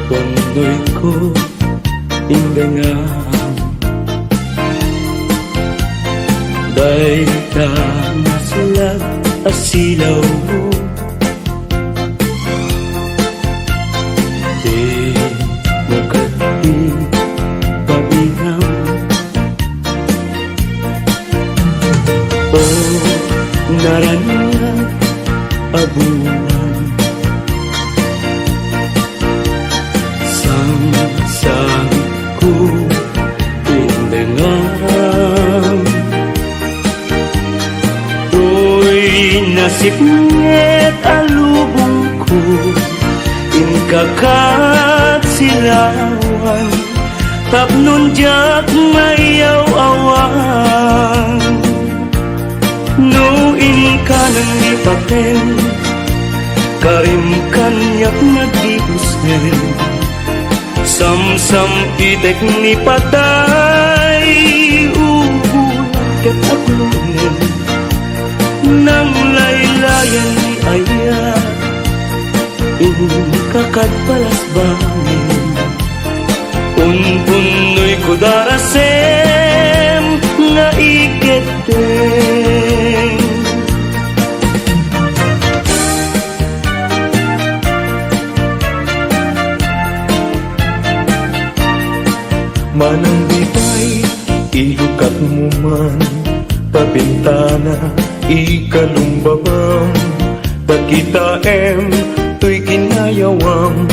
Tundoy ko indengan Day ka masulag asilaw mo Di mo kati pabihang O naranya abunan Sang ku indengan Nasib nget alubong ko Inkakak silawan Tapnon jak mayaw awan No inka nang lipaten Karim kanyak nagdibusen Sam-sam itek ni patay Ubulan ket aglunen Nang laylayan ni Aya Inkakad palas bangin Unpunoy ko darasem Nga iketeng Manang bitay ilukat mo man Pabintana ikalumbabam Dakita tuy kinayawam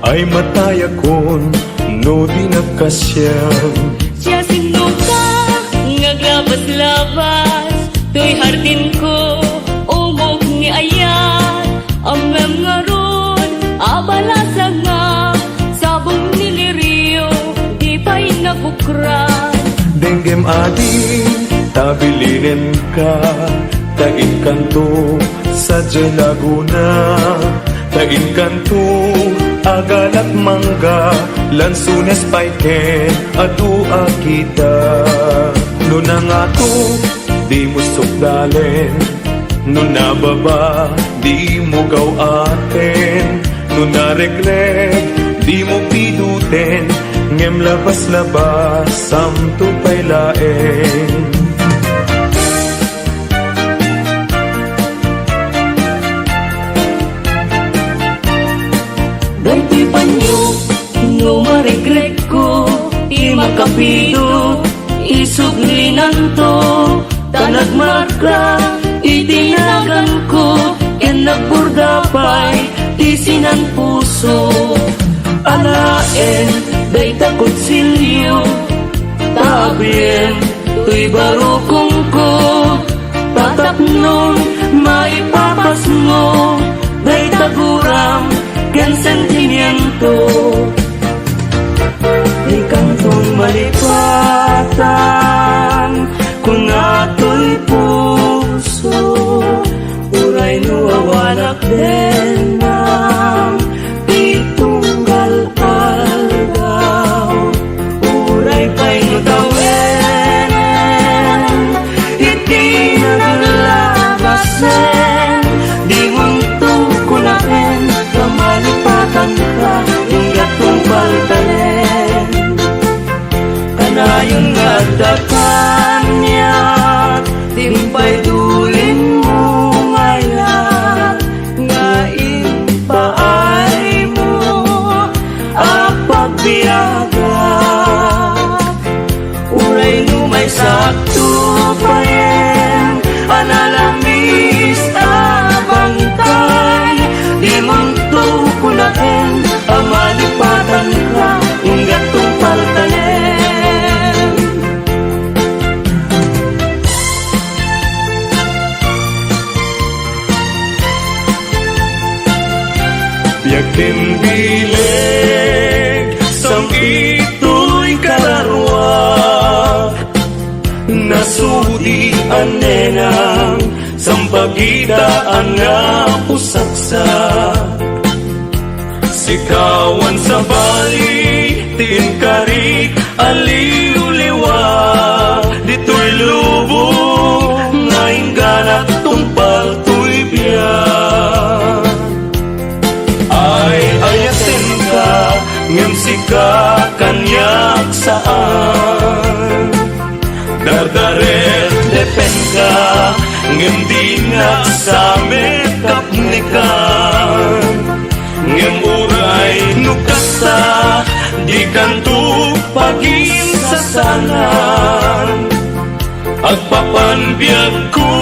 Ay matayakon no di nagkasyam Siya sino ka ngaglabas-labas Tuy hardin ko umog ni ayan Amem nga ron abalasa nga Sabong niliriyo di pa'y nabukran Denggem ading tabilinin ka Tain kanto sa Laguna Tain kanto agal at mangga Lansunes paiken adua kita Nung nangato di mo sukdalen Nung nababa di mo gawaten Nung naregreg di mo piduten Ngem labas-labas samto pa'y laeng Dahil panyo, no maregret ko Di makapido, isuglinan to Tanagmarka, itinagan ko Ken nagburdapay, tisinan puso Alaen, day takot silyo Tabien, tuy barukong ko Tatapnon, maipapas mo Day taguram, ken sentimiento Di kantong malipatan Kung ato'y puso Uray nuwawanak din ng pitunggal algaw Uray pa'y nutawenen Iti naglabasen Di munto kunaken Kamalipatan ka Ingat kong paltalen Kanayon nga dakan niya Timpay dulin mo ngayon Nga impaay mo Apagbiyaga Uray numay sakto pa yen Analamis abangkay Di munto kunaken Amalipatan ka Ingat kong paltalen Biag din bileg Sang ito'y kararwa Nasudi anenang Sampagitaan nga pusaksak Sikawan sa bali Tinkarik aliw-liwa Dito'y lubong Ngayon ganak tumpal to'y biyak Ay ayatin ka ngem sika kanyak saan dardaret depen ka ngem di nga sa mekap nikan ngem uray nukasta di kanto pagin sa sanan agpapanbiyag ko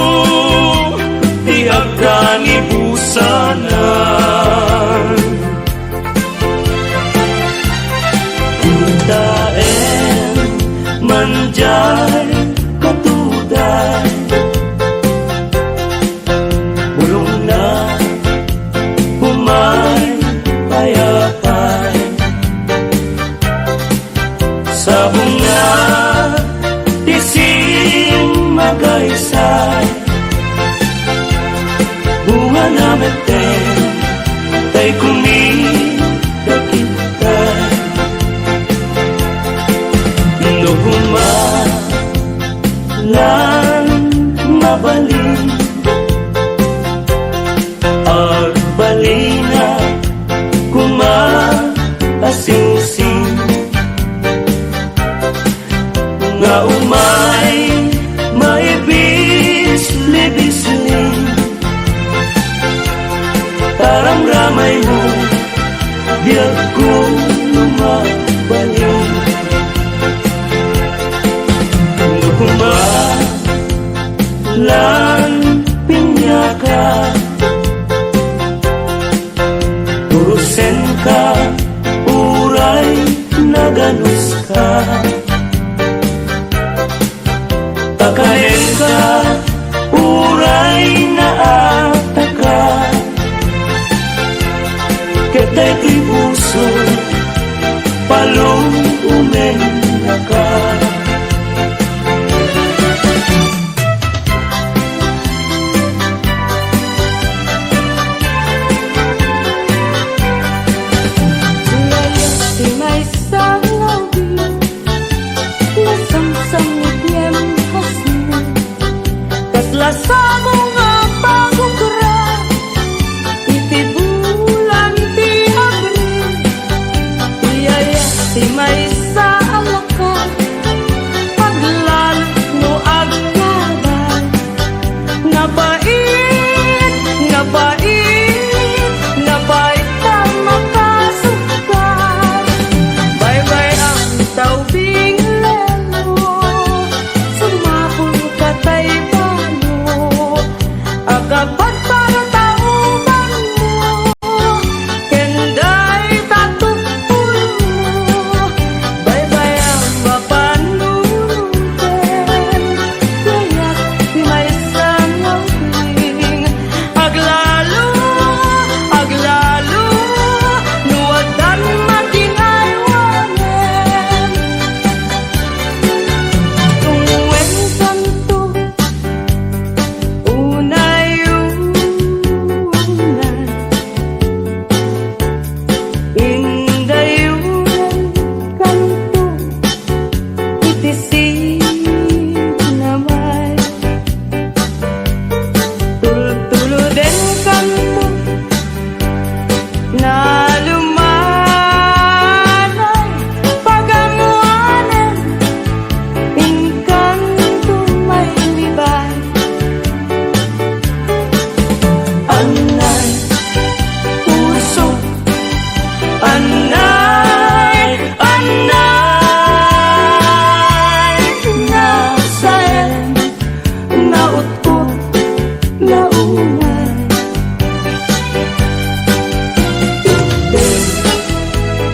di agkan ibusanan daen manjay katuday bulong na humay payapay sa bunga tising magaysay bunga na meten tay kumidakitay lan mabalin agbalina kumaasing-sing nga umay maibis-libisling taramramay mo biyag ko lumabalin lan pinyaka urusen ka uray naganus ka takayen ka uray naataka ketay ti puso palong umena ka Sa mga pagkukura iti bulan ti Abril iyaya ti may sa alaka paglan no agkaban nabait ta makasukar bye-bye ang taubing lelo sumapul katay agabad para tauban mo kenday tatupulo bye-bye ang mapanunten kaya't di may sangawing aglalo nuwadan matinaywanen tungwen santo unay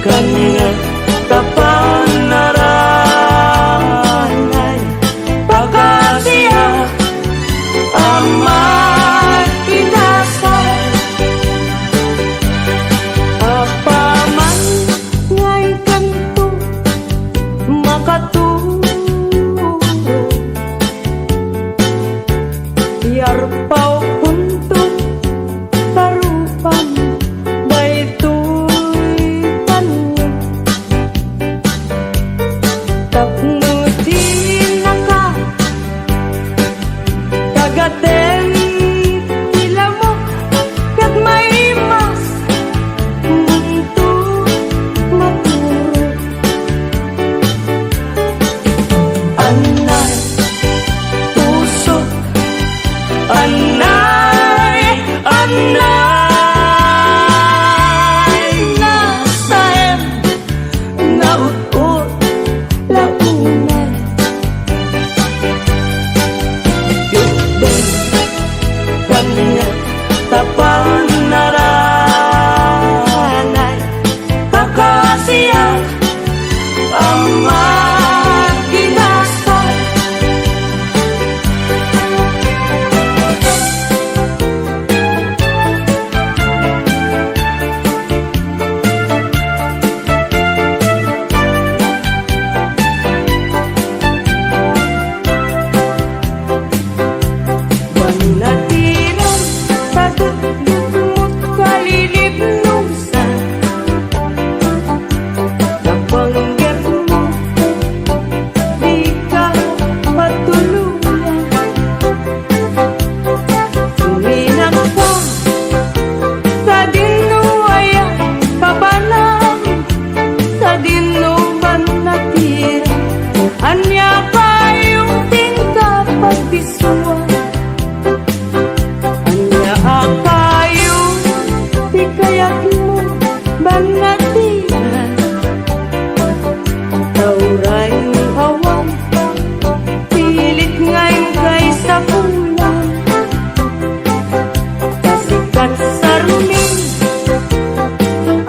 kanya kapanaranay pagkasiya amat inasal apaman ngay kanto makaturo yarpaw kuntong tarupan baytoy panwin siya ang maginasal. Manatiran sa dudumot kalilibnusan, nabanggit mo di ka matuluyan. Suminak ka sa dinuaya pabanang, sa dinuban natira, anya kayong tingka pagdisuan. Kayo, di kaya't mo banatiran, tauray ng hawan, pilit ngayon kay sa pulang, kasikat sa ruming,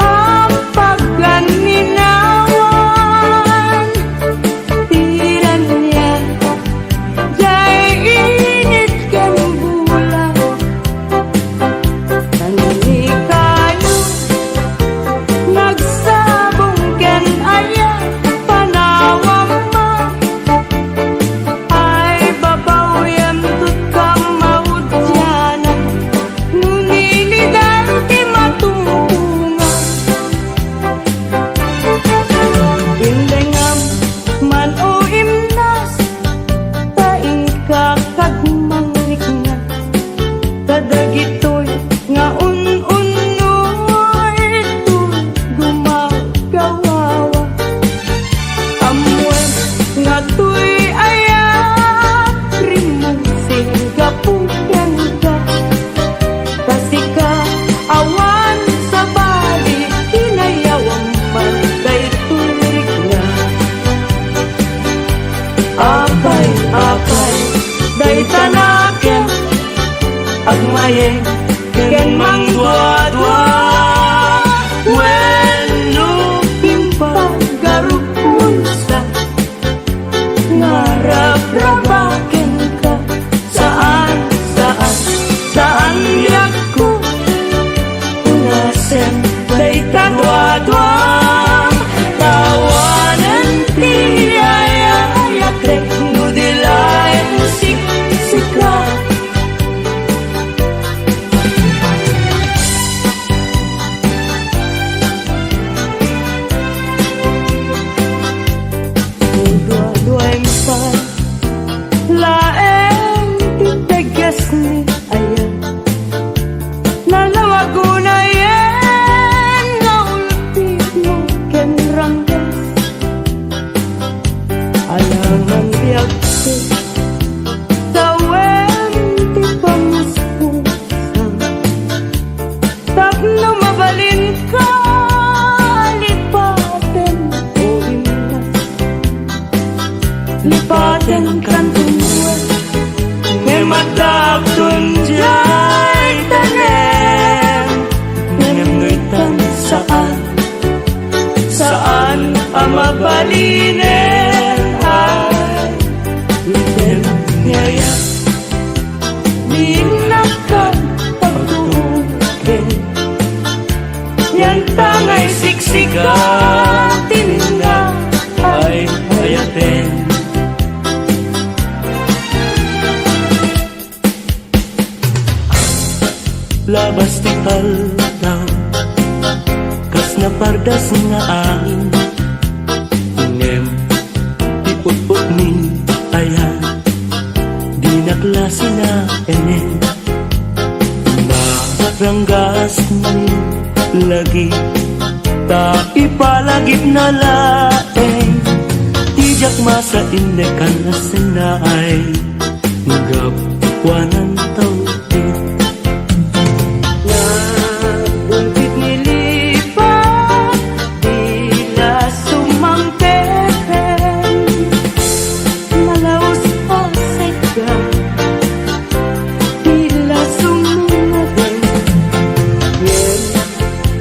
ang pagganinawan, tiran niya, jay init kang bulang. Ni kayo nagsabong ken aya panawang ma, ay babawyam tut kang maudyanan, nunilidan ti matumpungan. Indengam man o imnas, taing kakagmang rikngat, kadagitoy nga un-unoy ito gumagawawa. Amwen nga tuy ayak rimong singgapugan ka, kasi ka awan sa bali hinayawang man kay turik nga. Apay, day tanakin agmayeng ken mangdwa-dwa, wenno impagarupunsa, ngarap-rabaken ka saan yak ko unasen day kadwa-dwa, tawanan ti ayayak-rek no dilayan sik-sika. Dua-duaing pa laeng titegas ni ayan, nalawagunayen nga ulpit mo ken ranggas, alangan biag ko tawen ti pamuspusan, tapno mabalin ka lipaten o imnas, lipaten kan tumuan, ngemadagton jay tanem, ngemngitan saan ang mabalinen ay iten ngaya, minakan pagtukin, yan tangay siksigatin nga ay hayaten. Labas ti aldaw, kas na pardas nga angin, ngem ti put-put ni aya, di naklasi na enen, maranggas ni lagi, ta ipalagip na laeng, tijak masa indekan na sinay, ngapwanan tau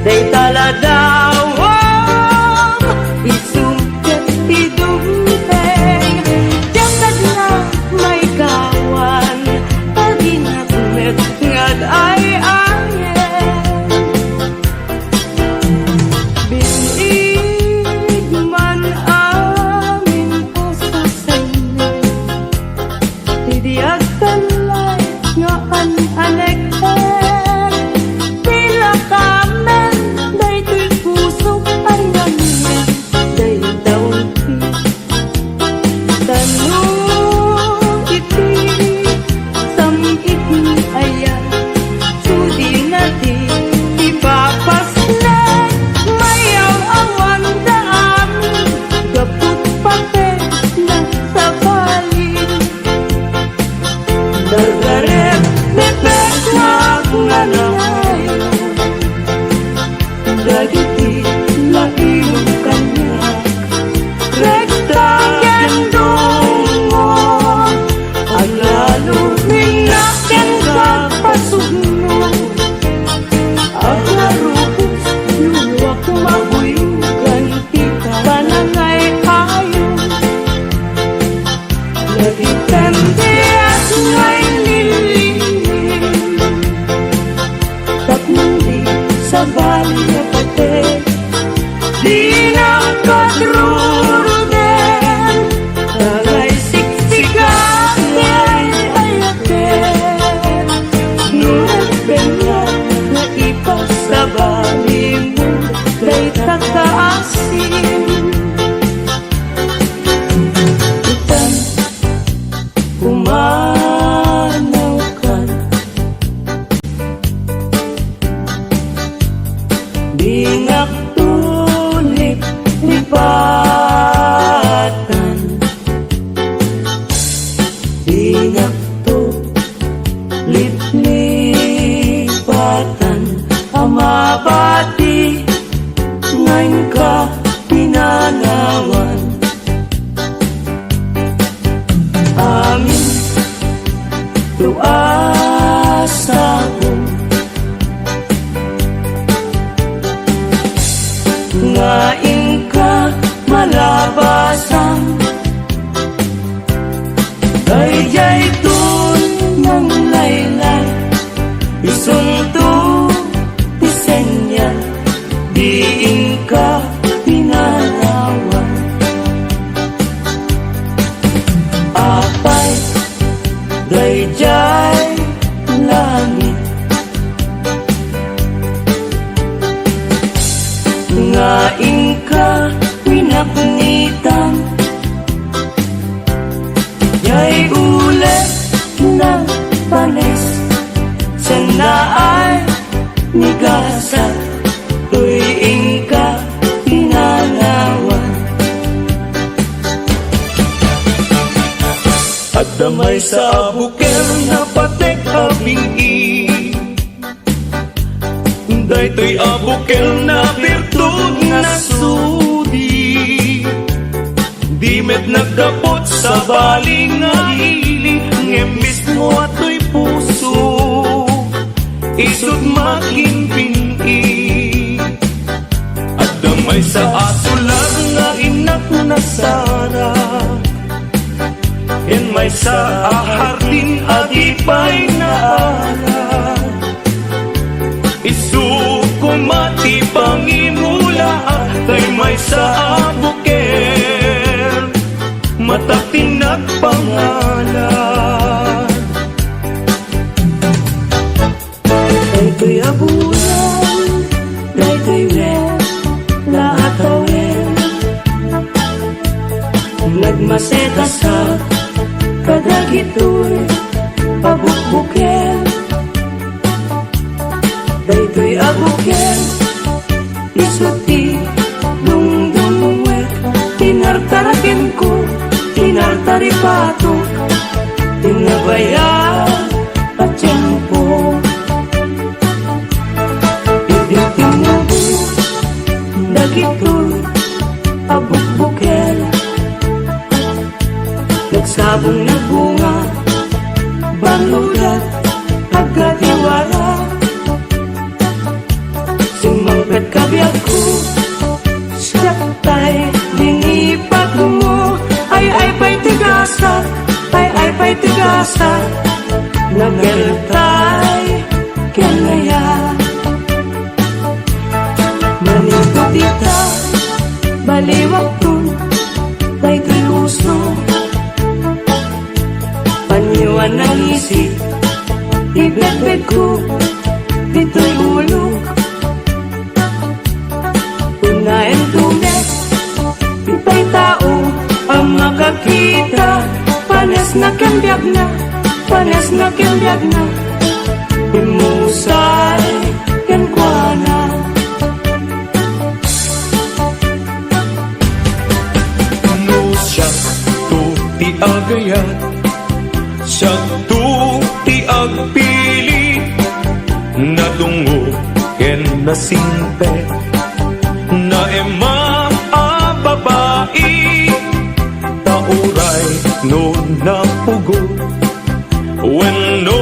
day taladaw Itan umanaw ka, di ngaktulik lipatan, di ngaktulik lipatan, amabati ngayon ka pinanawan. Amin tuasa ko ngayon ka malabasan, kaya'y tun ng laylay, isunto disenya, diin ka pinanawan. Apay dayjay langit, ngayon ka pinaknitan, yay ulit ng panis, sanaay nigasan, tuwing ka pinanawan. At damay sa bukel na patek abingi, daytoy abukel na virtud na sudi, di met nagdapot sa baling nga ili, ngembis mo ato'y puso, isut makimpingi. At damay sa asulan nga inak na sara, yan may sa ahardin at ipay na ala, isuko mati pangimula, kay may sa abuker matating nagpangalan. Daytoy abulan, daytoy wen, lahat awen, nagmaseta sa kadagitoy pabukbuken. Daytoy abuken isuti dungdungwek, tinartaraken ko tinartaripato, tinabaya at tiyempo, ibitinabo dagitoy abukbuken, nagsabong na bunga balulat agadiwara, sumangpet kabiyak ko sakay dinipag mo, ay pa'y tigasa, ay pa'y tigasa, nageltay kenaya, manito dita baliwag ko daytoy gusto, paniwan ng isip ibedbed ko dito'y ulo, unahin tumet ipay tao ang makakita, panes na kembiyag na, panes na kembiyag na, imusay kenkwana. No siya to ti agayat, siya to ti agpili, nadungo ken nasimpe, na ema a babae, tauray no napugo, when no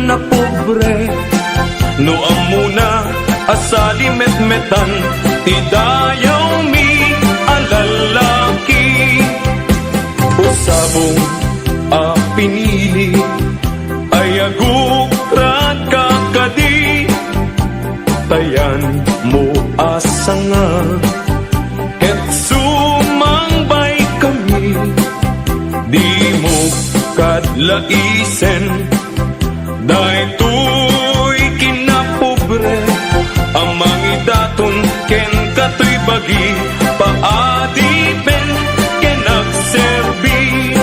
napobre, no amuna asali metmetan, ti dayaw mi alalaki, usabong a pinili, ay agukrat kakadi, tayan mo asanga, et sumangbay kami, di mo kadlaisen, daytoy kinapobre, amang idaton ken katoy bagi paadipen kenagserbi.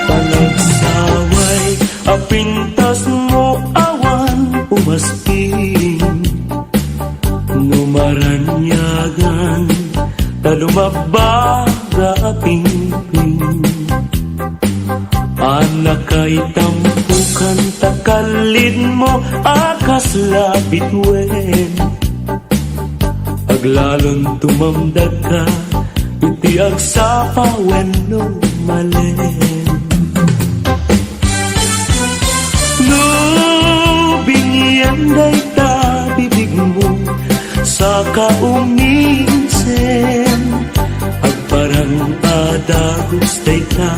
Panagsaway apintas mo awan umasking numaranyagan talumabaga pingping. Anak kay tampukan takalid mo akas lapit wen. Aglalon tumamdag ka iti agsapa wen no malen. No bingyan day ta bibig mo sa kauminsen. Agparang adagos day ta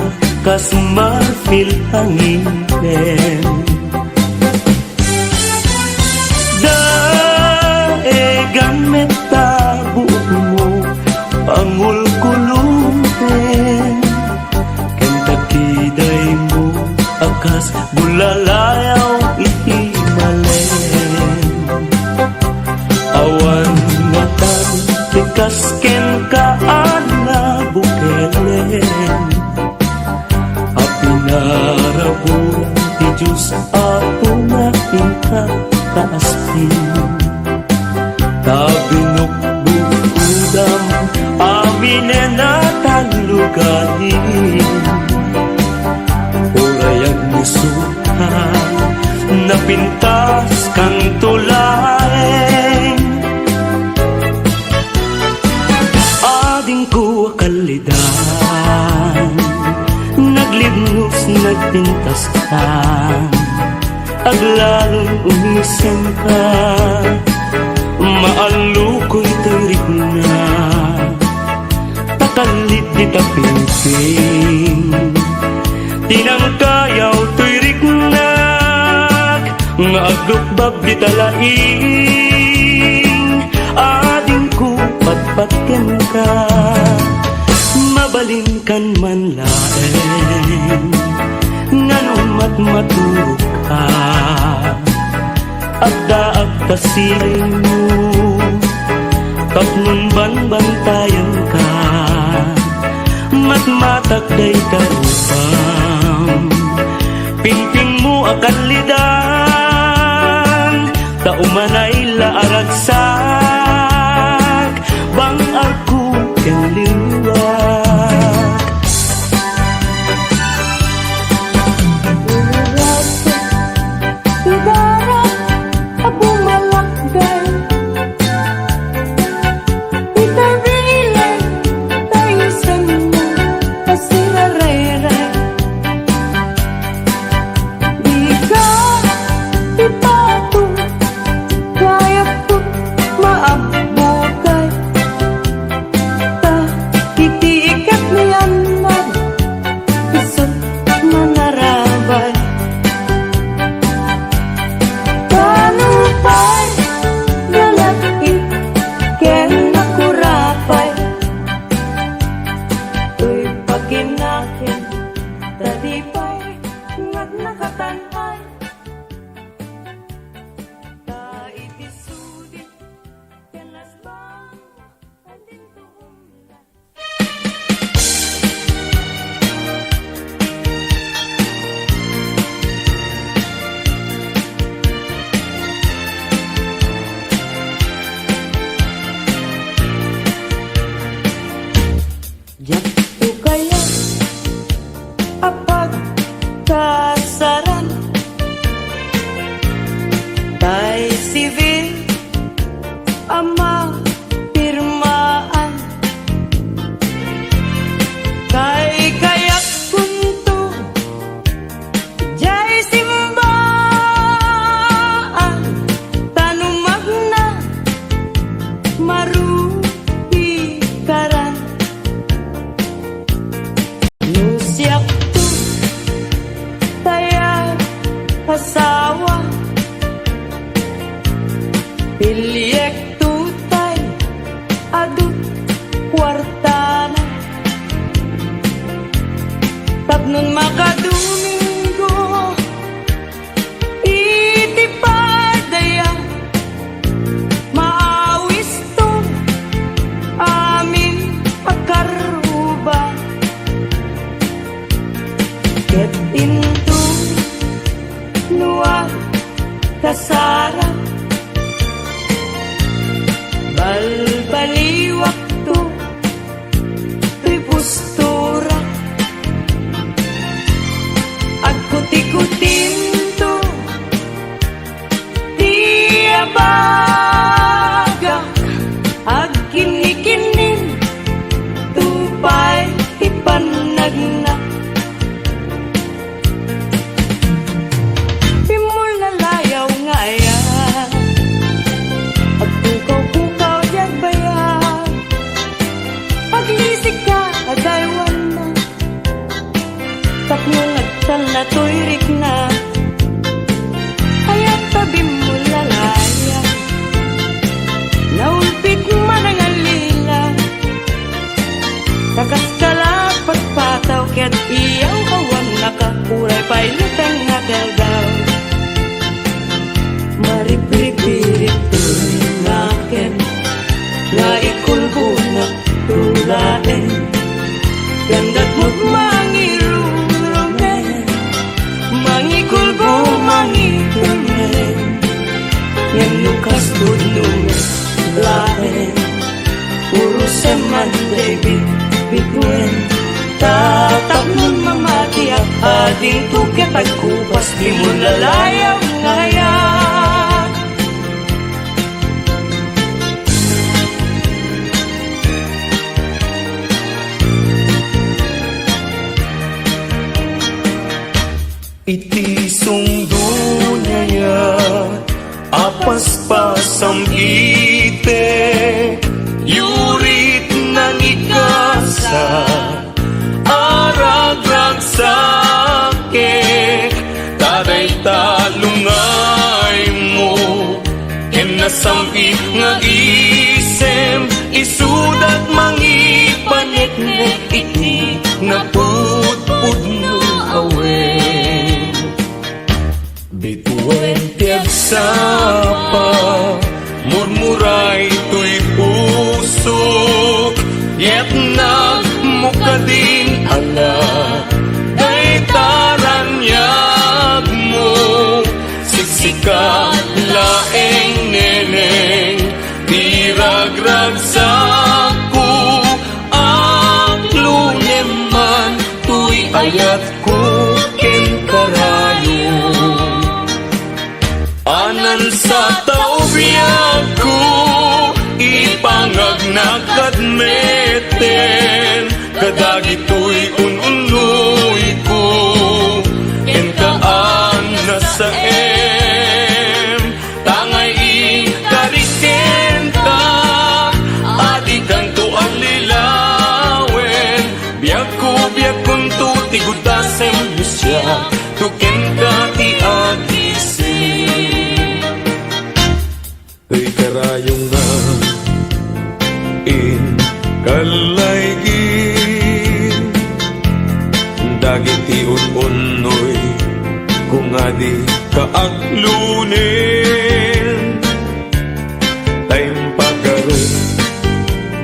kas marfil hangin. Daegan ta buok mo pangul kulumpen. Kentakiday mo akas bulalayaw ihimalen. Awan nga tan tikas ken kaana bukelen. Pinarabulan ti Diyos ako na ikakaaspin. Tabinukbukudam amin na taluganin. Urayag ni suhan na pintas kang tulaeng. Ading ko akalidan naglibnos nagpintas ka. Aglalon umisen ka maalukoy tarik na. Takalit di tapingping tinangkayaw tuirik na. Nga aglukbab di talaing ading ko patpatken ka. Mabalin kan man laeng nganon matmaturog ka. Agdaag tasiling mo tapnon banbantayan ka. Matmatak day karupam pingping mo akalidan. Taumanay laaragsak bang ako ken liwat. Tapnon makadumingo iti padaya ket iyaw awan nakapuray pa'y lutang nakagaw. Maripipirit tuloy nakin nga ikulbo na tulain. Ganda't mo't mangirurumen, mangikulbo mangirumen. Yan lukas tudnong lain, puro seman David Bitwen. Tatak nun mamati at ading tuket at kupas, di mo lalayaw ngayon. Iti sungdunya apas-pasam ite yurit nang ikasa aragrag sake taday talungay mo ken nasampi nga isem isudat mangipaneknek iti napudpud no awen. Bituin tiagsapa, murmuray to'y puso, yet nagmukadin ala, day taranyag mo, siksika laeng neneng, diragrag sako, ang luneman, to'y ayat ko, ken karayo. Anan sa taubiyag ko, ipangag nakadmeten, kadagito'y ununoy ko, ken kaan na sa tangay ikariken ka, adi kang tuan lilawen, biag kun tu tigudasem siya, tuken ka ti agising. Ay karayong nga in kalaygin dagiti unoy kung adi kaaglunin tayong pagkaroon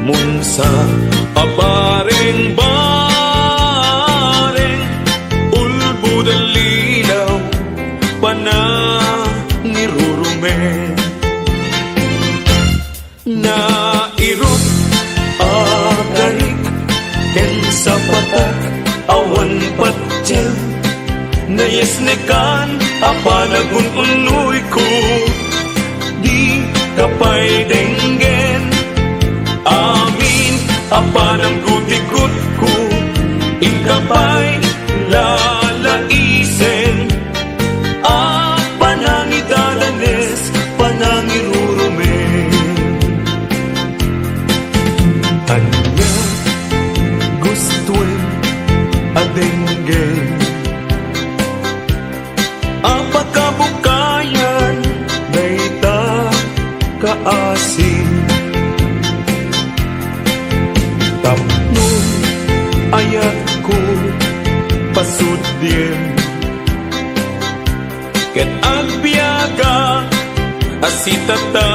mun sa apareng bareng ulbud ang lilaw panangirurumen na irot agarik ken sa patak awan patsyel na yesnekan apanagun unoy ko di kapay denggen amin apanang gutikot ko ikapay lalaisen panangidalanes panangirurumen. Anya gustuin adenggen apakabukayan naita kaasin tapnon ayat ko pasudien ket agbiaga asitata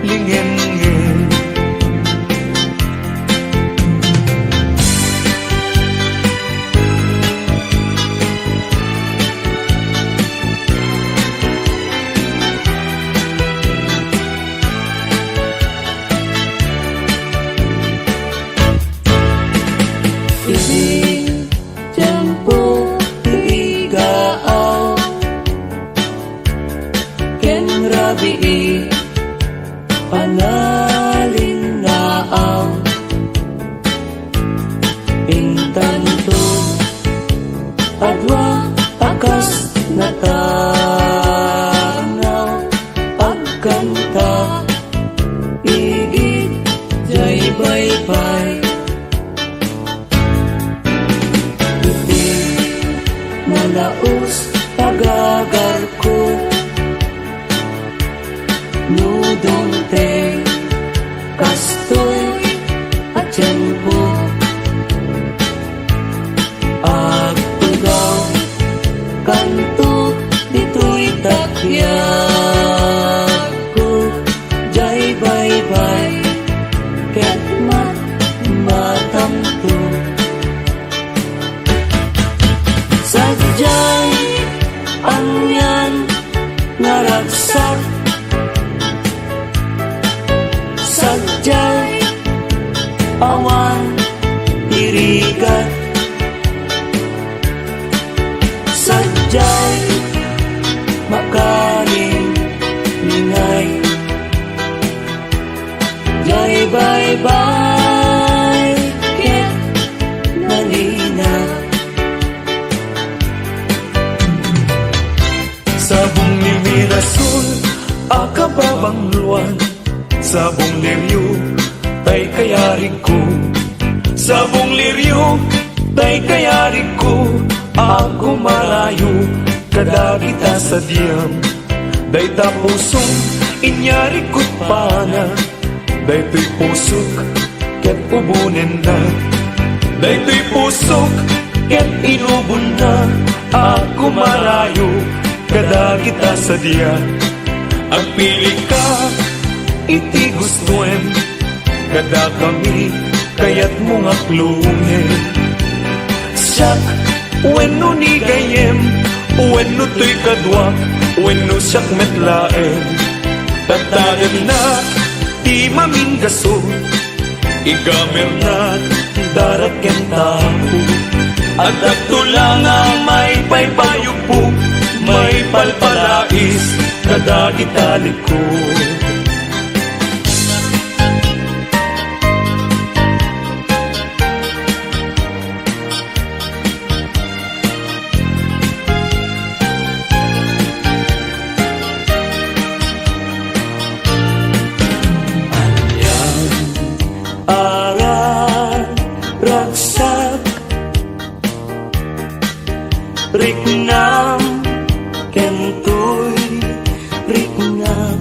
lingen-ngin. Isi tiempo igaaw ken rabii panalinaaw intanto adwa akas natanaw pagkanta igid jay baypay nalaos pagagar ko nudong te kastoy at tiyempo bye ket nalina. Sabong ni Mirasol, akababang luwan. Sabong liryo, tay kayarig ko. Sabong liryo, tay kayarig ko. Ako marayo, kada kita sa diyam. Day tapusong, inyari ko't pana. Day to'y pusok, ket ubunin na. Day to'y pusok, ket inubon na. Ako marayo, kada kita sa diya. Ang pili ka, iti gustuin. Kada kami, kaya't mga klungin. Siyak, weno ni gayem, weno to'y kadwa, weno siyak metlaen. Tatagan na, di maminggaso, igamer na, darat ken tao. At lang ang may paypayupo, may palpalais, kada italik ko. Ragsak riknam kentoy riknam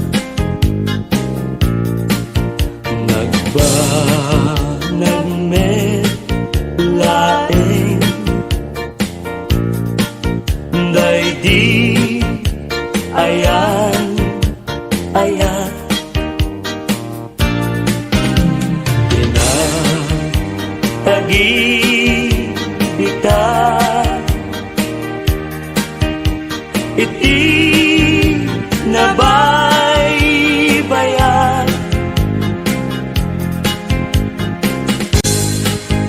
nagmet laeng day di ayan tagi kita iti nabaybayan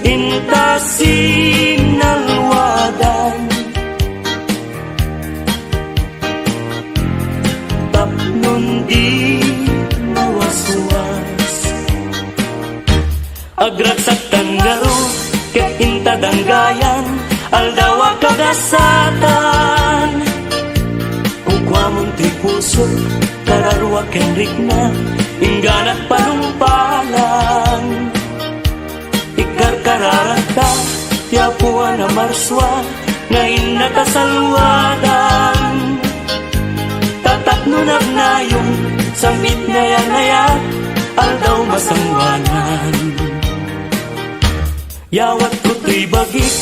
intasin nalwadan tapnon di mawaswas agragsak tanggaro ket intadanggayan aldawa kadasatan ugwamon ti puso kararwa ken rikna ingganat panumpalan ikarkararata tiapuan na marswa ngayon nakasalwadan tatakno nagnayong samit naya-naya aldaw masangwanan yawat ko to'y bagik,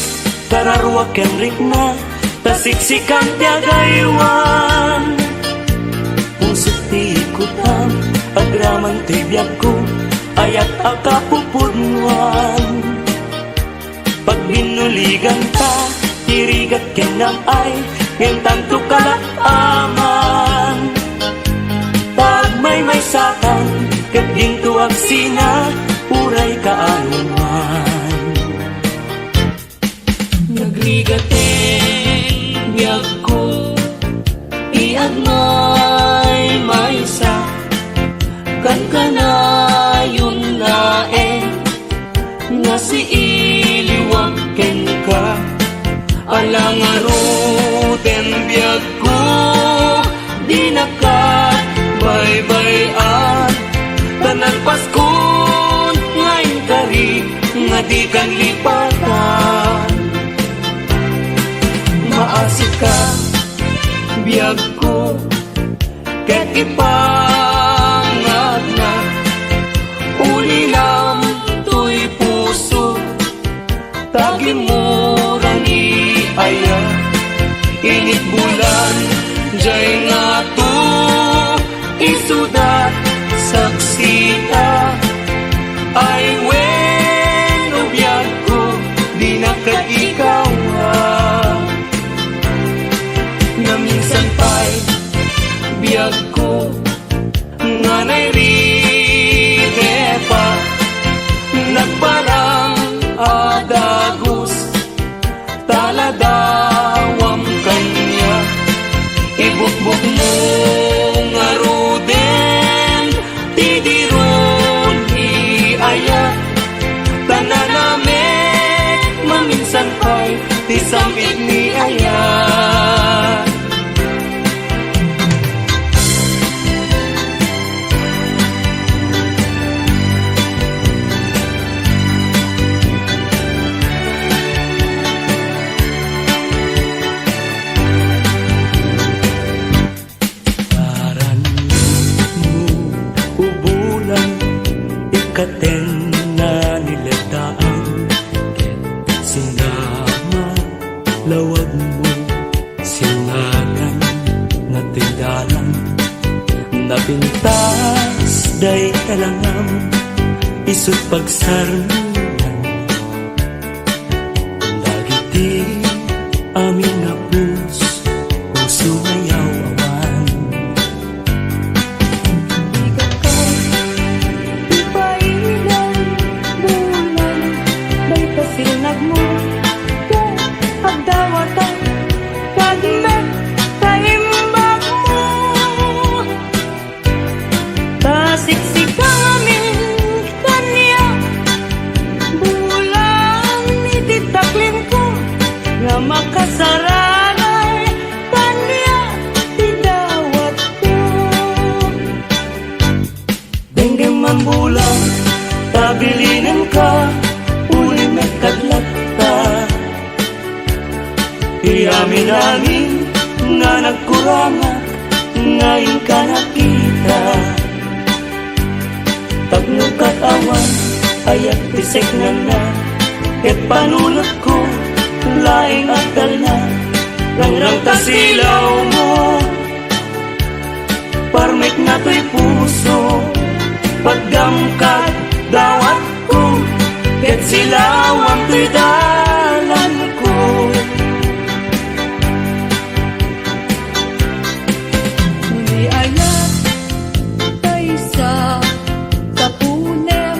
kararwa ken rikna, tasiksikan tiagaywan. Pusok ti ikutam, agraman ti biyag ko, ayat akapupudnuan. Pag binuligan ta, tirigat ken namay, ngayon tanto kalakaman. Pag may sakan, ket ginto agsina, uray kaanuman. Nagligateng biyag ko iagmay maysa kan kanayon naen nga si iliwag ken ka alang aruten biyag ko di nakabaybayan tanan paskon ngayon kari nga di kan lipatan maasik ka, biyag ko, ket ipangag na, ulilam to'y puso, tagimura ni aya, init bulan, jay nga to, isudat, saksita, ay weno biyag ko, di na ikaw na minsan pa'y biyag ko samit ni Aya. Katen na nilataan, sinama lawag mo, singagan na tindalan, napintas day talangam, isut pagsarnunan, dagiti amin nga puso ngayaw awan. Sinag mo, pagdawatan, kagmet, kaimbag mo. Kasiksikan amin kanya, bulan ititaklin ko, nga makasaranay kanya, idawat ko. Dengue man bulan, tabilinin ka, kadlak ka, iamin namin nga nagkurangat, ngayon ka nakita. Tapno katawan, ayat pisik na, ket panulot ko, laing atal na, rangrang tasilaw mo, parmek na to'y puso, pagdamkat, dawat ko, ket silawang to'y dalan ko. Muli ayat tayo sa tapunem,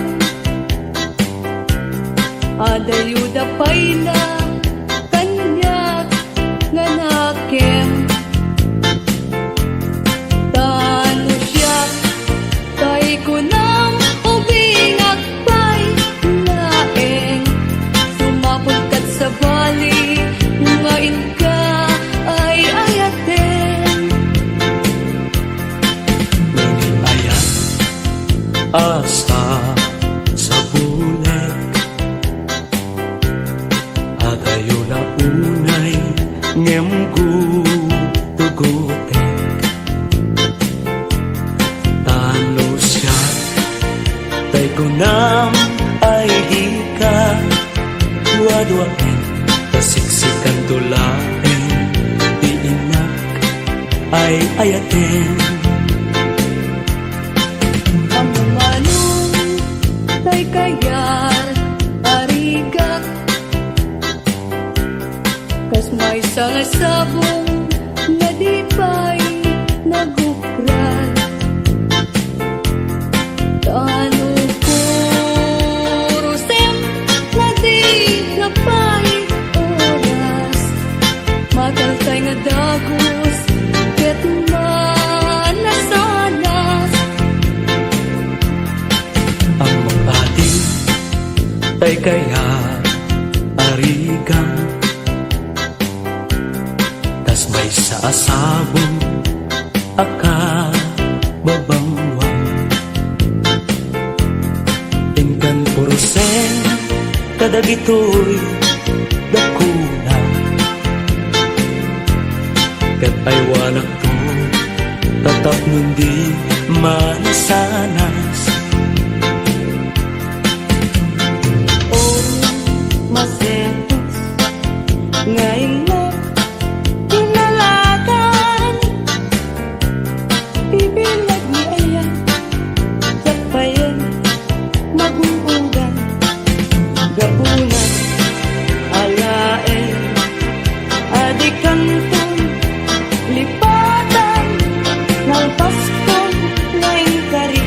adayuda pa'y na kanya nga nakem. Tano siya tayo ko nang ubingag pa'y laeng, sumapagkat sa bali, ngayon ka ay ayaten. Nanging ayat asa sa bulik, adayo na unay ngem tugutek. Tano siya tay kunam ay di ka duwa-duwain, kasiksikan tulain, iinak ay ayaten. Ang manong tay kayar arigak, kas may salasabong na di pa'y nagukral. Tano kurusem na di na pa'y oras, mataltay nga dagos, ket manasanas. Ang magpating tay kaya arigang, tas may saasabong aka babangwang. Ingkan purusen kadagitoy dakuna, ket ay wanak to tatap nundi manasanas. Masentos, ngayon mo kinalatan, ibilag ni ayan, sakpayan, maguugan, gabunan, alaen, adikanton, lipatan, ng Paskon, ngayon kari,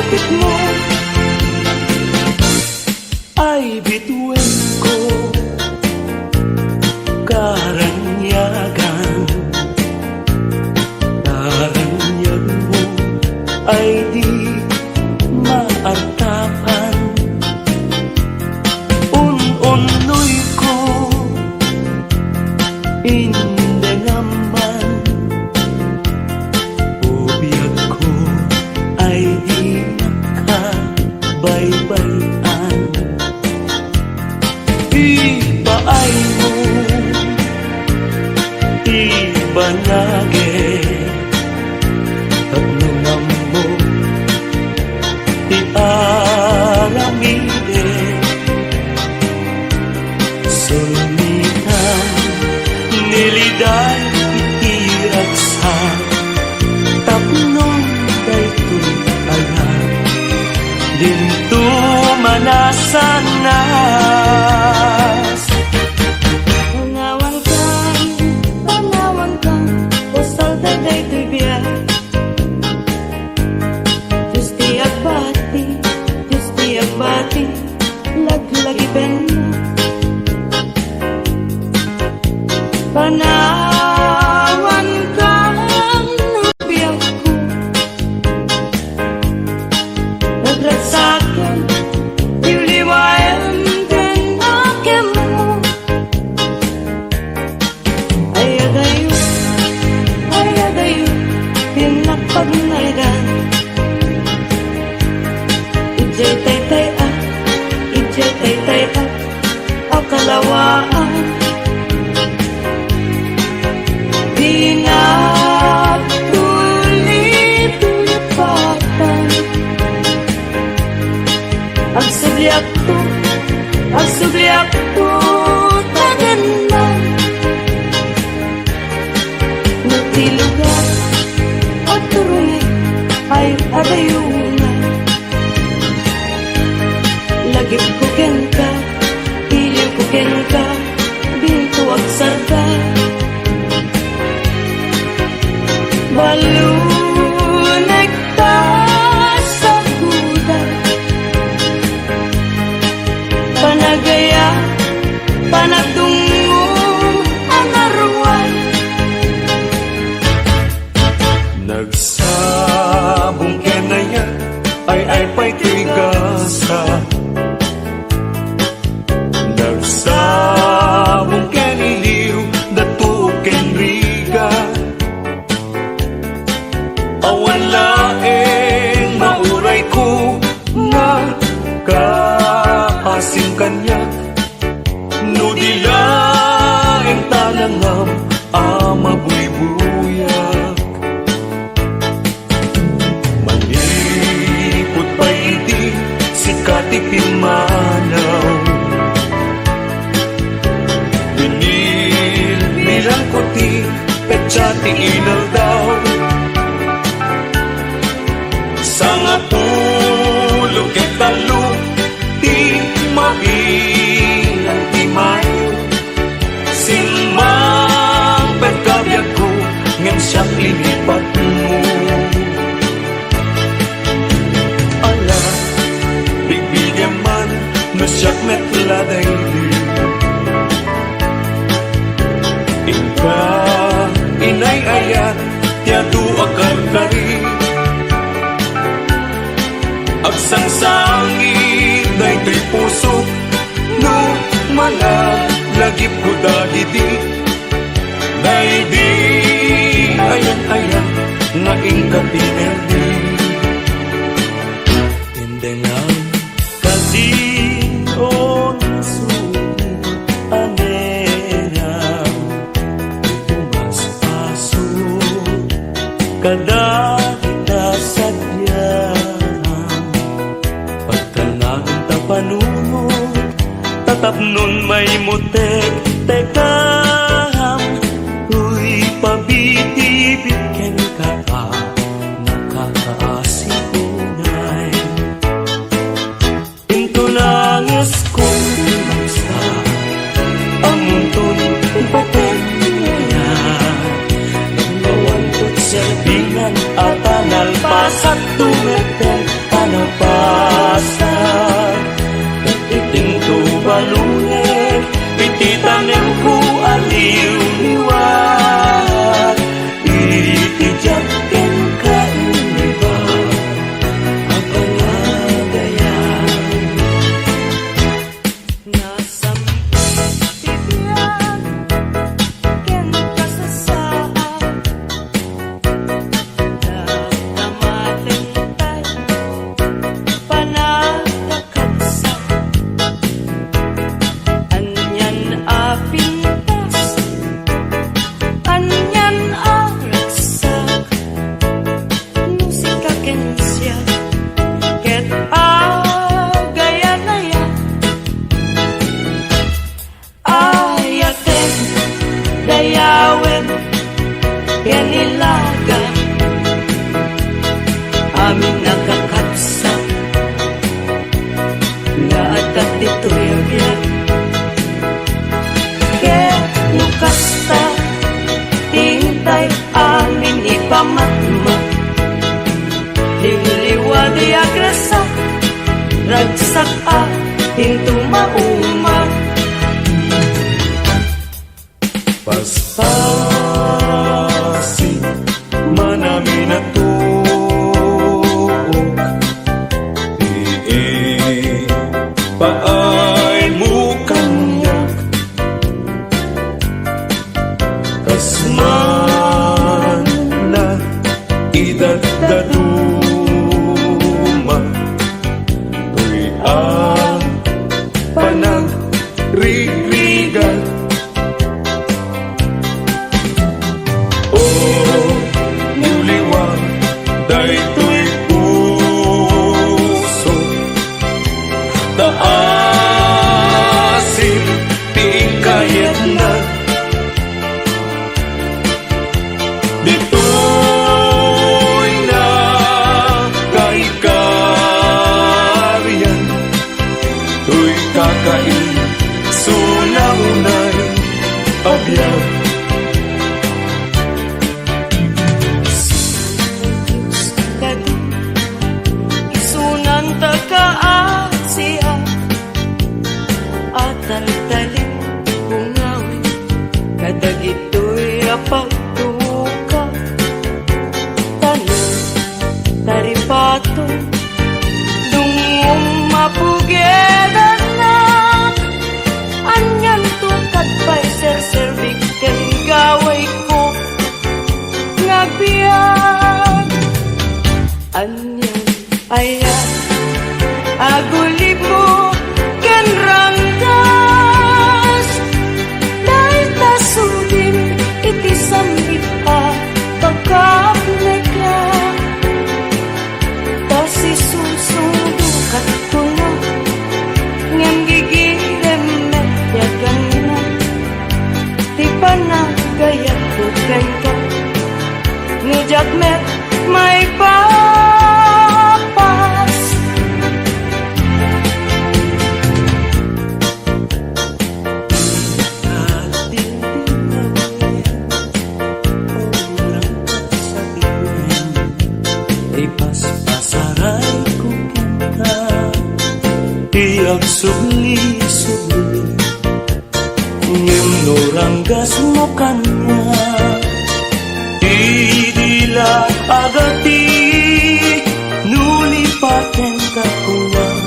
kapit mo ay bituin ko karanyagan. Karanyag mo ay di maartapan. Un-unoy ko hindi naman. Bubiyag ko ay di nakabaybayan. Ibaay mo, ibanage, tatlungan mo, ialamide, sulitan, niliday, itiragsan, tapnon daytoy ayan, dinto manasanas. Panawan ka, usal dagay to'y biyak. Diyos di agbati, laglagi benda. Panawan ka, nabiyak ko. Nagrasakan, iuliwayan din akin mo. Ayadayo, pinapagnaydan. Ijay tay ang kalawaan. Di na tulit-tulipatan. Ang subliak to, tagan na. Nagtilugan at turungit ay adayungan. Lagip ko ken ka, iliw ko ken ka, binto agsar ka. Balunag ta sa kuda, panagaya, panagtungo ang arwan. Nagsabong kenaya ay pa'y tigasa. Nagsabong keniliw datu kenriga. Awan laeng mauray ko na kaasim kanya. No di laeng talangam ama buy-buyak. Malipot pa iti si katipin manaw. Binil nilang kuti petsati ilaw daw. Sanga pulo ketalo di mabilang di mayo. Simang pagkabiyag ko ngam siyang lilipat mo. Ala, bigbigan man no siyak metladay di. Ika inay-ayat tiyado akar kari. Agsangsangit daytoy puso no malagip ko dahidi. Daydi ayan nga ingkatinerdi. Hindi nga kasi o nasuni amera tumas paso kada kita sadya. Panunod, tatapnon may mutek, tekam, uy pabitibit ken ka, nakakaasipunay. Into langis kong basta, ang muntong ipaten niya. Nagawantot sa bingan at analpas at tumeten, kami nakakapsa nga atat dito'y agyan. Kaya kasta tintay amin ipamatma Liwliwadi agrasak ragsak ating tumauma Paspasin manami na tuok paay mo kanyak kasman na idadaduma tuy panagrigat daytoy puso taasin tingkayat na dito'y na kaikaryan tuy kakain sunaunay abyan isunan takaasya at taltalim bungawin kadagito'y apagtuka tanong taripato dungong mapugedan na anyan tukad pa'y serserbikan gaway ko ngagbiyan anyan ayan agulib mo ken ranggas dahil tasudin iti samlipa pagkapneka tasi susundo katuna ngem gigirem medyagan na ti panagayat bukan ka ngejak met may papas pasaray ko kita tiyak subli-subli ngem no ranggas mo kanya idila agati nulipaten ka kunam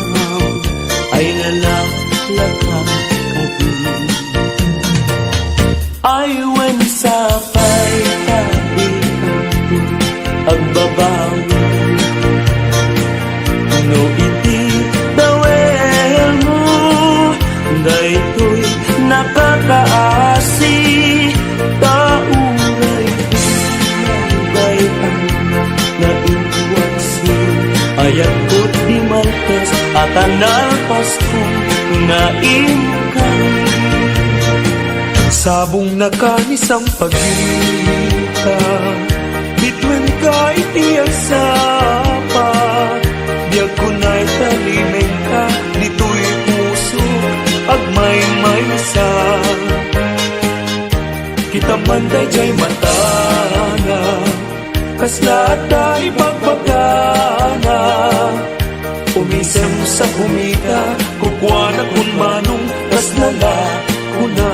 ay nalaklakang kadi ay wen sapay tabi agbabawi no iti dawel mo daytoy nakakaasi tauray nagay ang naiwasi ayat ko't di maltes at analpas ko naimkan sabong nakanisang pagita bitwen ka itiyak sapa diag ko na'y talimeng ka dito'y puso agmay-may sa kita manday jay matana kaslaat tayo pagbagana umisem sa kumita kukwa na kun manong kaslala kuna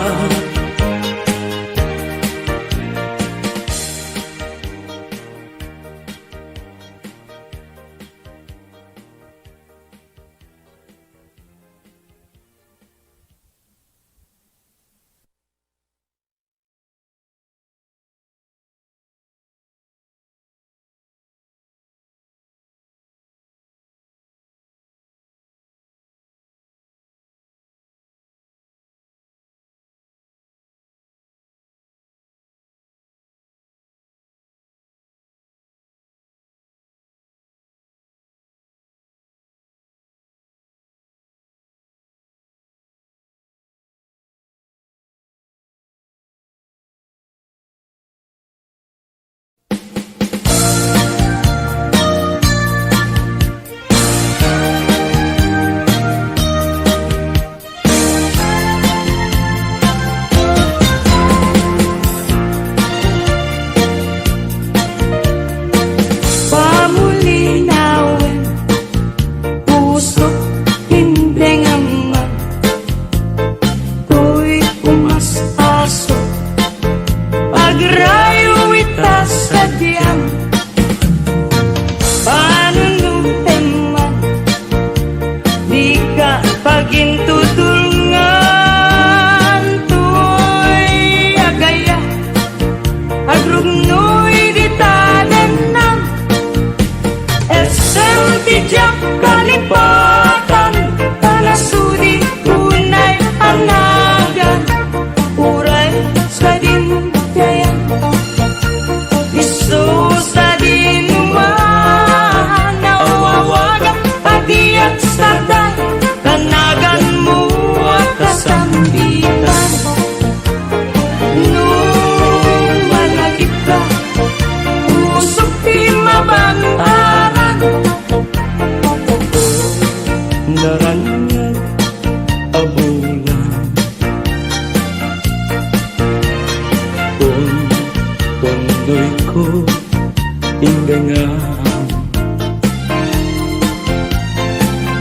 indangan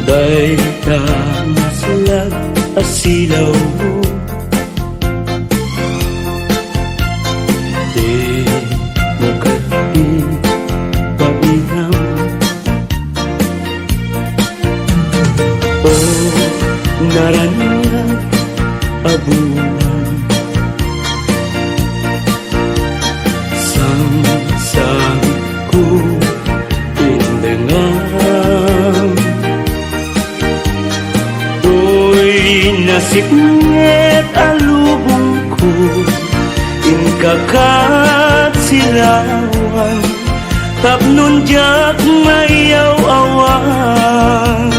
Day tamaslag asilaw mo Di mo kati pabiham O naranya abunan Sang ku indengan Uy nasib nget alubong ko Inkakat silawan Tapnon jak mayaw awan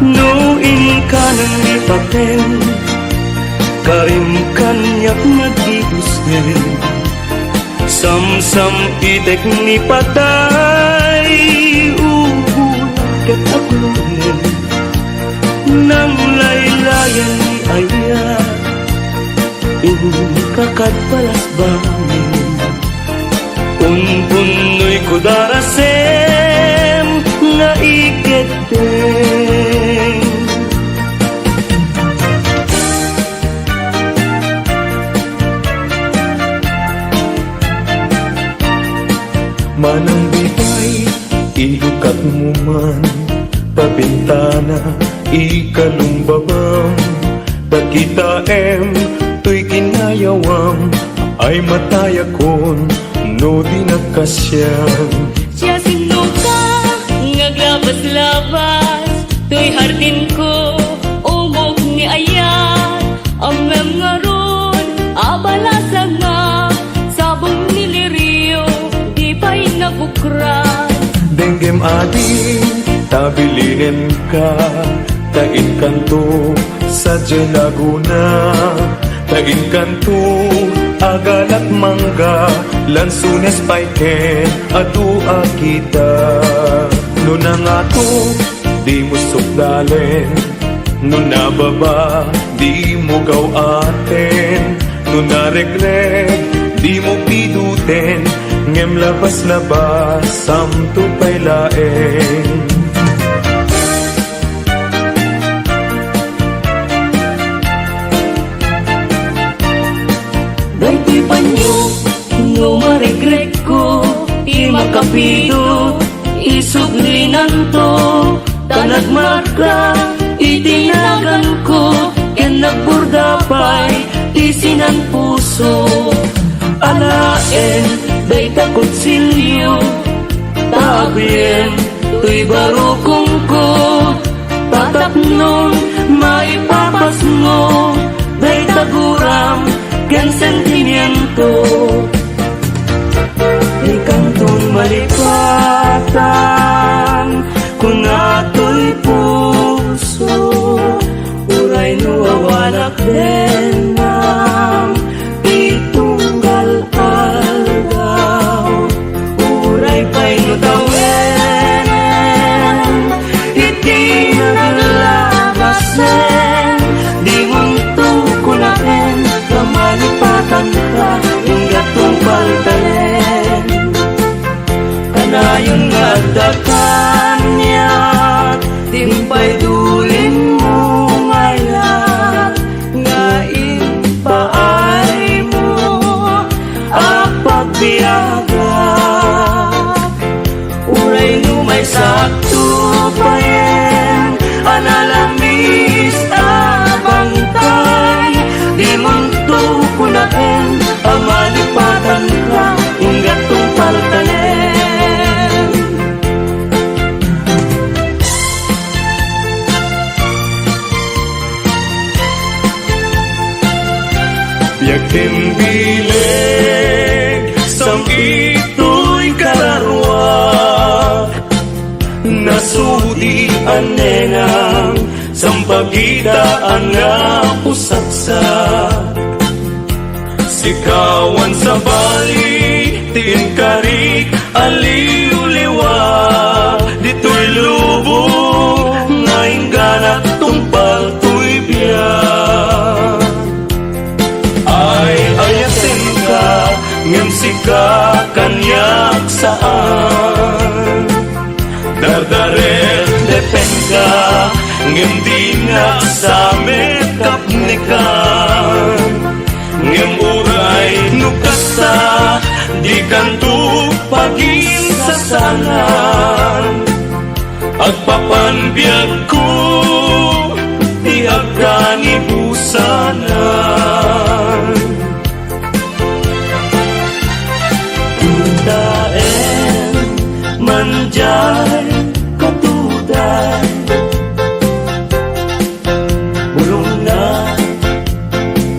No inka nang ipaten Karim kanyak nagibusnen Sam-sam itek ni patay Ubulan kat aglunen Nang laylayan ni ayat Inkakad palas bangin Unbunoy ko darasem Na iketeng Manang bibay, ilukat mo man Pabintana, ikalumbabam Takita tuy kinayawam Ay matayakon, no di nakasyam Siya sino ka, ngaglabas-labas Tuy hardin ko, umog ni ayat Amem nga ron, abalasa nga Sabong niliriyo, di pa'y nabukran Denggem ading, tabilinin ka Tain kanto, sa Laguna Tain kanto, agalat mangga Lansunes paiken, adua kita No na nga to, di mo sukdalen No na baba, di mo gawaten No na regret, di mo piduten Ngem labas-labas, samto pa'y laeng Day ti panyo, no maregret ko Di makapidot, isuglinan to Tanagmarka, itinagan ko Ken nagburdapay, isinan puso Alaen, day takot silyo Tabien, tuy barukong ko Tatapnon, maipapas mo Day taguram, ken sentimiento Di kantong malipatan Kung ato'y puso Uray no awalak din ng Pitunggal aldaw Uray pa'y no tawenen Iti naglabasen Di mong tukunain Kamalipatan ka Yung gatong paltalen Kanayon nga dakanyak Timpay dulin mo ngayon Ngain paay mo Apagbiyaga Uray no may sakto payen Analamis abangkay Di mong tukunain Amalipatan ka Yung gatong paltalen Timbilig sang ito'y kararwak Nasudi anenang sampagitaan nga pusaksak Sikawan sa bali, tinkarik, aliw-liwa Dito'y lubog, ngayon ganat tumpal to'y biyak Ay ayatin ka, ngem sika kanya saan. Dardaret depen ka, ngem di nga sa mekapnikan. Ngem uray nukasta, di kanto pagin-sasalan. Agpapanbiyag ko, di agkanibusanan. Tudaen, manjay, katuday. Bulong na,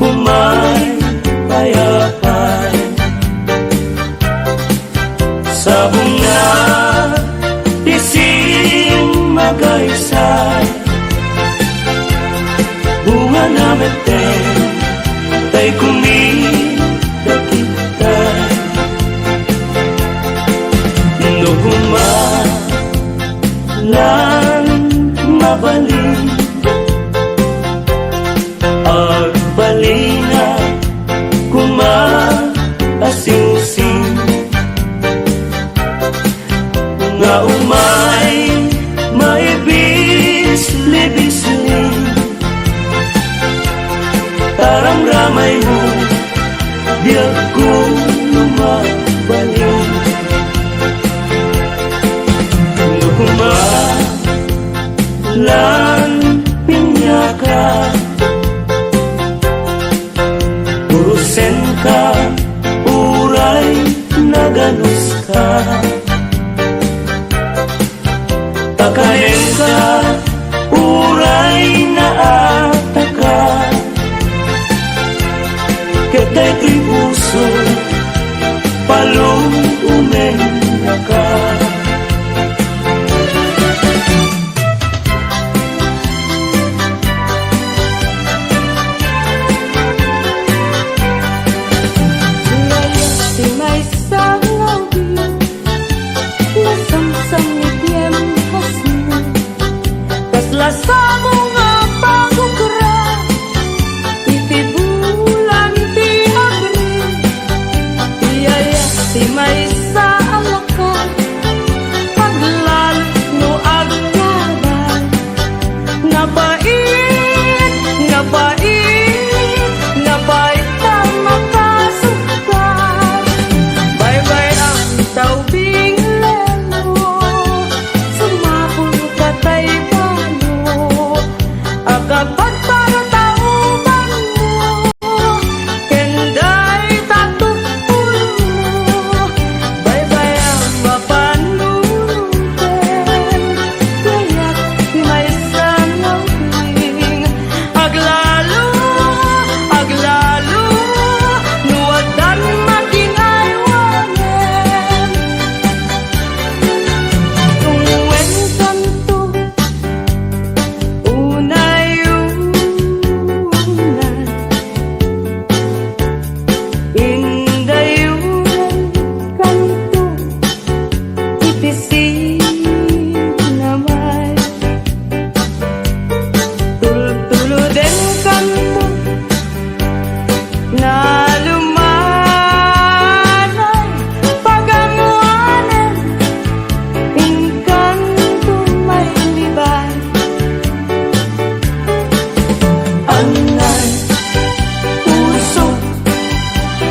humay, payapay. Sabong na, ising magaysay. Bunga na meteng, tay kumikatitay. Nuhuma lang mabalin, agbalina kumaasing-sing. Nga umay maibis-libisling. Taram-ramay mo, biyag ko lumabalik. Nukuma lang pinyaka, urusen ka, uray naganus ka. Takain ka, uray naataka. Keta'y tuy puso, palong-umen na ka. Si may sangabi, nasamsam ni tiempos mo. Kaslasa mo nga pagkukra, iti bulan ti Abril. Iyaya si may saalakan, paglal no agkaban. Nabait, nabait, nabait ka makasukan. Bye-bye ang taubing lelo, sumapon ka tay pano. Agapag para tauban mo, kenday tatupul mo. Bye-bye ang mapanunuten, kaya't may sanawing. Aglalo, aglalo, nuwadan maginaywanen. Tungwen kanto, unay-unan, indayunan kanto, ipisig namay. Tultuluden kanto, na lumanay, paganguanen, inkanto may libay. Anay, puso,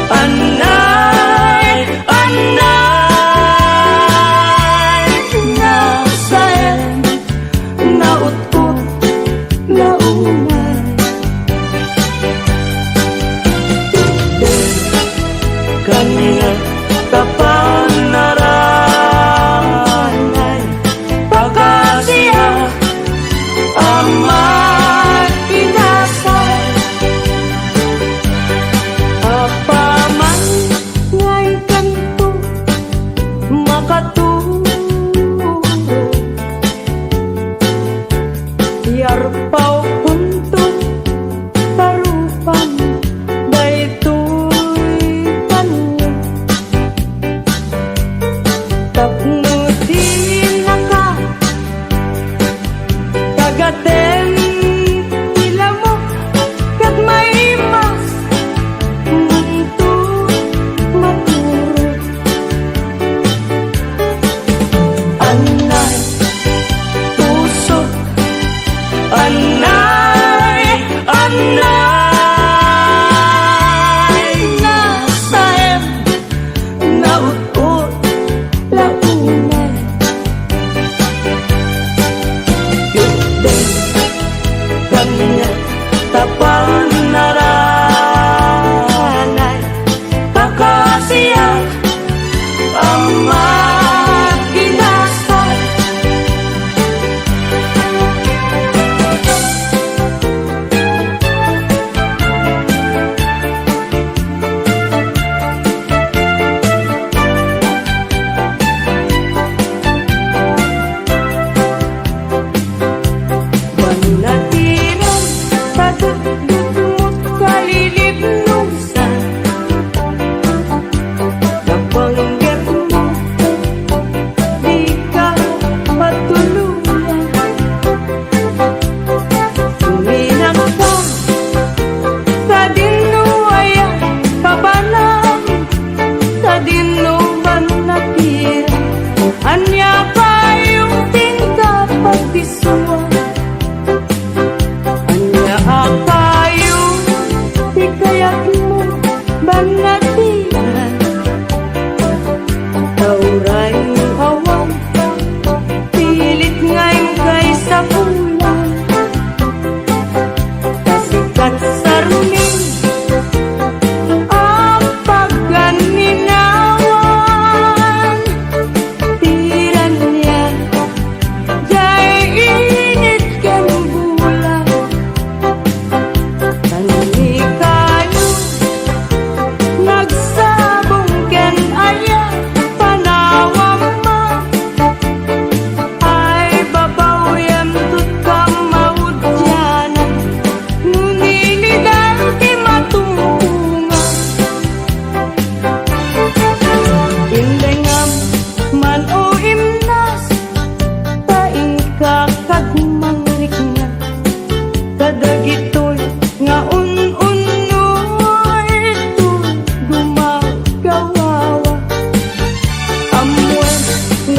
anay, anay. Nasayan, naut-ut, naumay. Kanina kapanaranay, pagkasiya amat Inasay, apaman ngay kanto, makaturo. Yarpaw punto, tarupan, daytoy panyo. Tapno din na ka, kagaten ila mo, kat may mas munto maturo.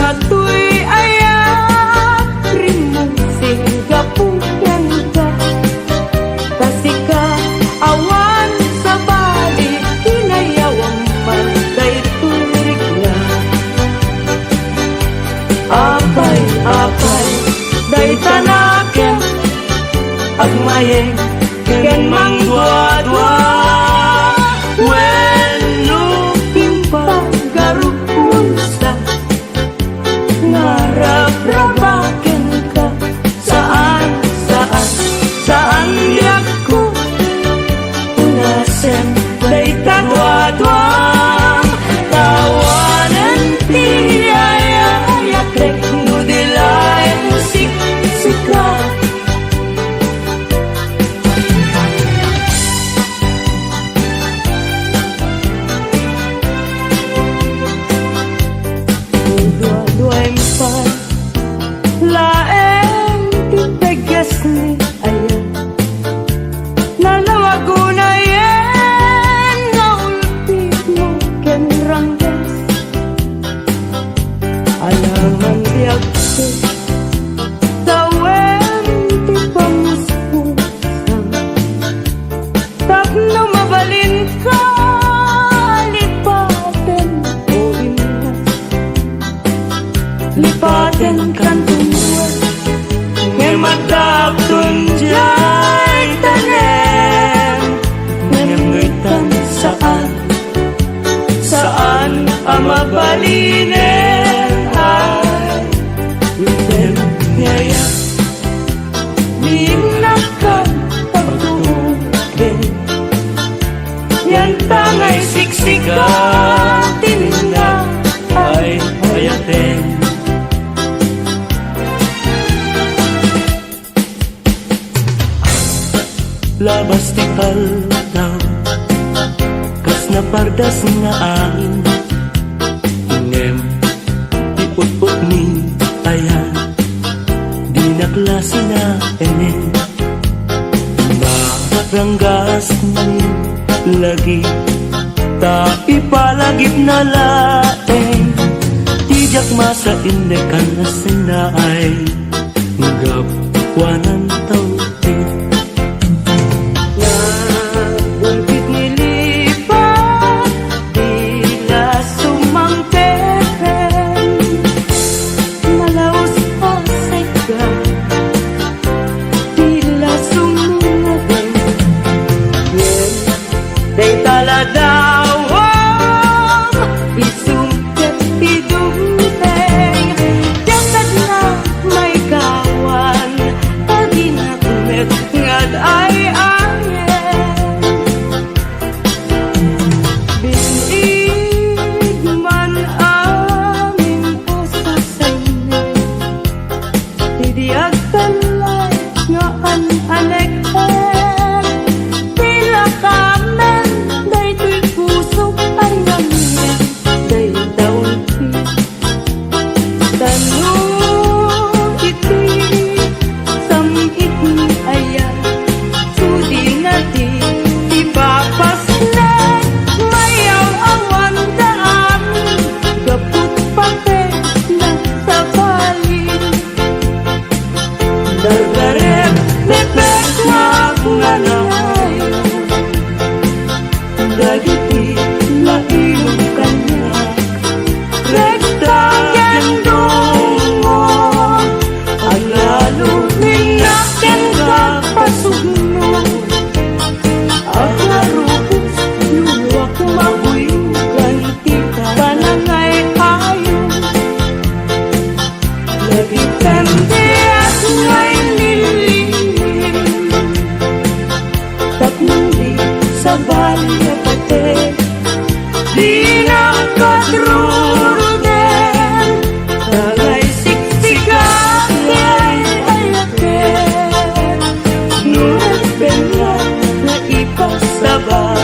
Dato'y aya rimong singapuyan ka. Kasika awan sa bali, hinayawang man daytoy rigla. Apay, apay, day tanaken, agmayeng ken mangdwa-dwa. Wenno impagaruhon sa ngarap-rabaken ka. Saan, saan, saan yak ko unasen day tadwa-dwa. Tawanan ti ayayak rek no dilay musik-sika. Dua-duay empat laeng titegas ni ayan nalawagunayan nga ulpit mo ken ranggas. Alangan biag ko tawen ti pamuspusan, tapno mabalin ka lipaten o inas. Lipaten kan tumbuhan ngemadapton jay tanem. Ngemngitan saan, saan ang mabalinen ay iten ngaya. Minakan pagtukin yan tangay siksikatin nga ay ayaten. Labas ti kaldaw, kas napardas nga angin. Ingem ti ut-ut ni ayan, di naklase na enen. Maranggas ni lagi, ta ipalagip na laeng. Tijak masa indekan na sinaay, ngapwanan tawin. Bulbit nilipat, tila sumangkeren. Malaos pa sa iga, tila sumungaden. Yen, day taladawang, isungket tidumteng. Jangkat na may kawan, taginagmet ngad ay di nakadruden, tagay siksikan ay ayaken. Nunat bengat na ipasabay.